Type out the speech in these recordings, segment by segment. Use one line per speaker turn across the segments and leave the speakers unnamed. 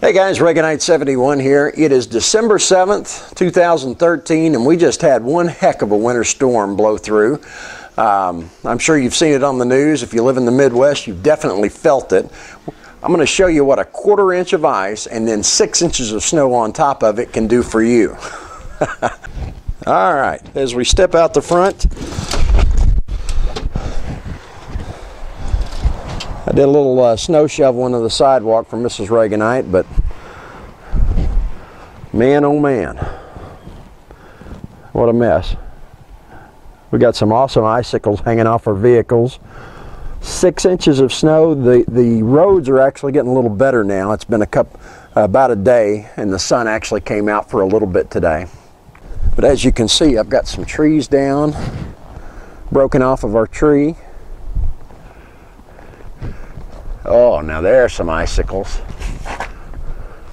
Hey guys, Reaganite71 here. It is December 7th, 2013, and we just had one heck of a winter storm blow through. I'm sure you've seen it on the news. If you live in the Midwest, you've definitely felt it. I'm going to show you what a 1/4 inch of ice and then 6 inches of snow on top of it can do for you. All right, as we step out the front, I did a little snow shoveling of the sidewalk for Mrs. Reaganite, but man, oh man, what a mess. We got some awesome icicles hanging off our vehicles. 6 inches of snow. The roads are actually getting a little better now. It's been about a day, and the sun actually came out for a little bit today. But as you can see, I've got some trees down, broken off of our tree. Oh, now there's some icicles.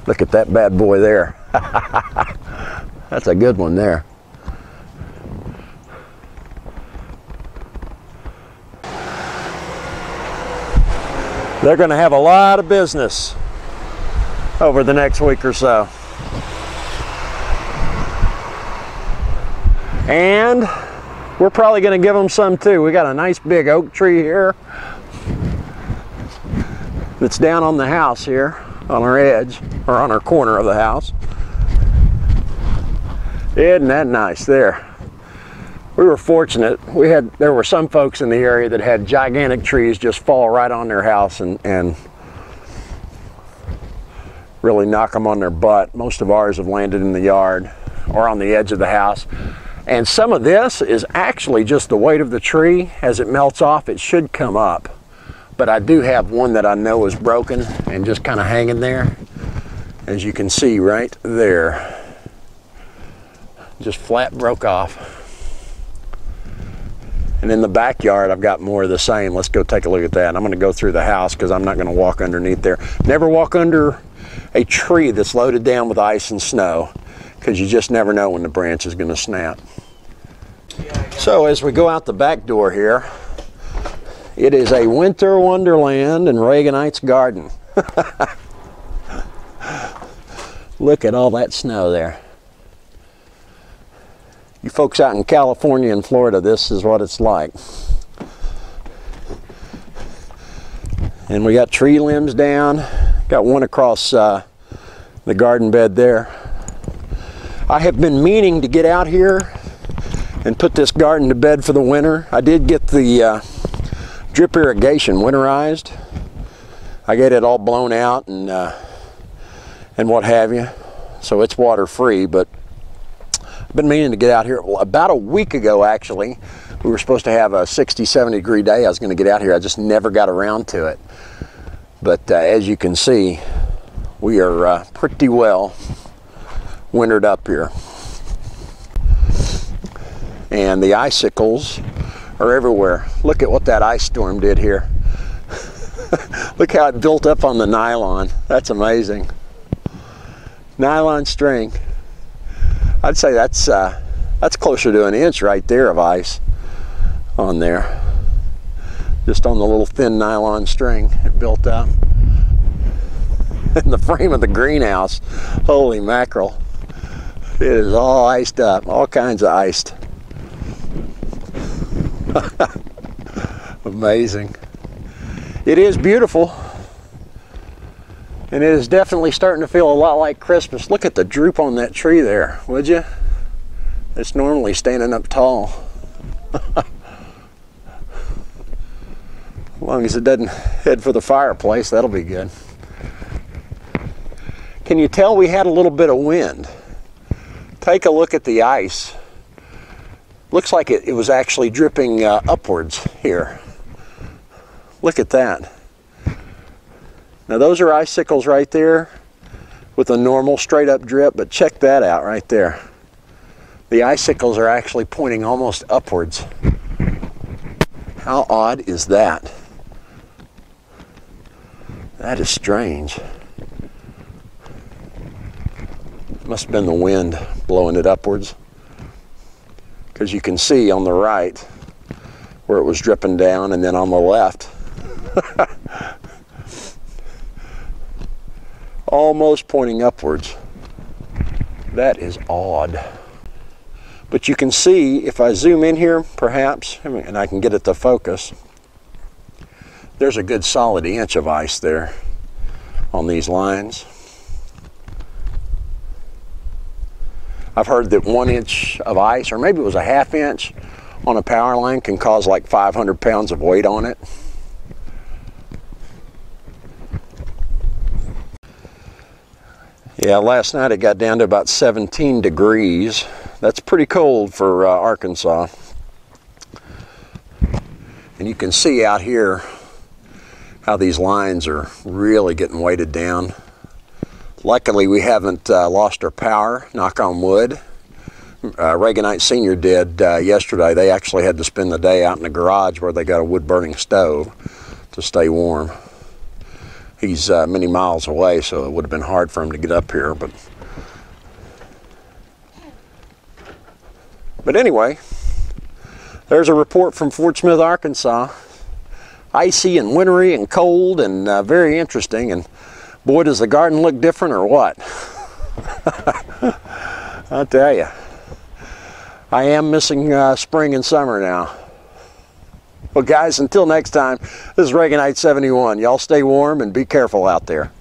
Look at that bad boy there. That's a good one there. They're going to have a lot of business over the next week or so. And we're probably going to give them some too. We got a nice big oak tree here that's down on the house here, on our edge, or on our corner of the house. Isn't that nice there? We were fortunate. There were some folks in the area that had gigantic trees just fall right on their house and really knock them on their butt. Most of ours have landed in the yard or on the edge of the house. And some of this is actually just the weight of the tree. As it melts off, it should come up. But I do have one that I know is broken and just kind of hanging there. As you can see right there. Just flat broke off. And in the backyard, I've got more of the same. Let's go take a look at that. I'm going to go through the house because I'm not going to walk underneath there. Never walk under a tree that's loaded down with ice and snow because you just never know when the branch is going to snap. So as we go out the back door here, it is a winter wonderland in Reaganite's garden. Look at all that snow there. You folks out in California and Florida, this is what it's like. And we got tree limbs down. Got one across the garden bed there. I have been meaning to get out here and put this garden to bed for the winter. I did get the drip irrigation winterized. I get it all blown out and what have you, so it's water free. But I've been meaning to get out here. Well, about a week ago actually, we were supposed to have a 60-70 degree day. I was going to get out here. I just never got around to it. But as you can see, we are pretty well wintered up here. And the icicles are everywhere. Look at what that ice storm did here. Look how it built up on the nylon. That's amazing. Nylon string. I'd say that's closer to an inch right there of ice on there. Just on the little thin nylon string it built up. And the frame of the greenhouse, holy mackerel. It is all iced up, all kinds of iced. Amazing. It is beautiful, and it is definitely starting to feel a lot like Christmas. Look at the droop on that tree there, would you? It's normally standing up tall. As long as it doesn't head for the fireplace, that'll be good. Can you tell we had a little bit of wind? Take a look at the ice. Looks like it was actually dripping upwards here. Look at that. Now those are icicles right there with a normal straight up drip, but check that out right there. The icicles are actually pointing almost upwards. How odd is that? That is strange. Must have been the wind blowing it upwards. Because you can see on the right where it was dripping down, and then on the left almost pointing upwards. That is odd. But you can see, if I zoom in here, perhaps, and I can get it to focus, there's a good solid inch of ice there on these lines. I've heard that 1 inch of ice, or maybe it was a ½ inch, on a power line can cause like 500 pounds of weight on it. Yeah, last night it got down to about 17 degrees. That's pretty cold for Arkansas. And you can see out here how these lines are really getting weighted down. Luckily, we haven't lost our power, knock on wood. Reaganite Sr. did yesterday. They actually had to spend the day out in the garage where they got a wood-burning stove to stay warm. He's many miles away, so it would have been hard for him to get up here. But anyway, there's a report from Fort Smith, Arkansas. Icy and wintry and cold and very interesting. And boy, does the garden look different or what? I'll tell you. I am missing spring and summer now. Well guys, until next time, this is Reaganite71. Y'all stay warm and be careful out there.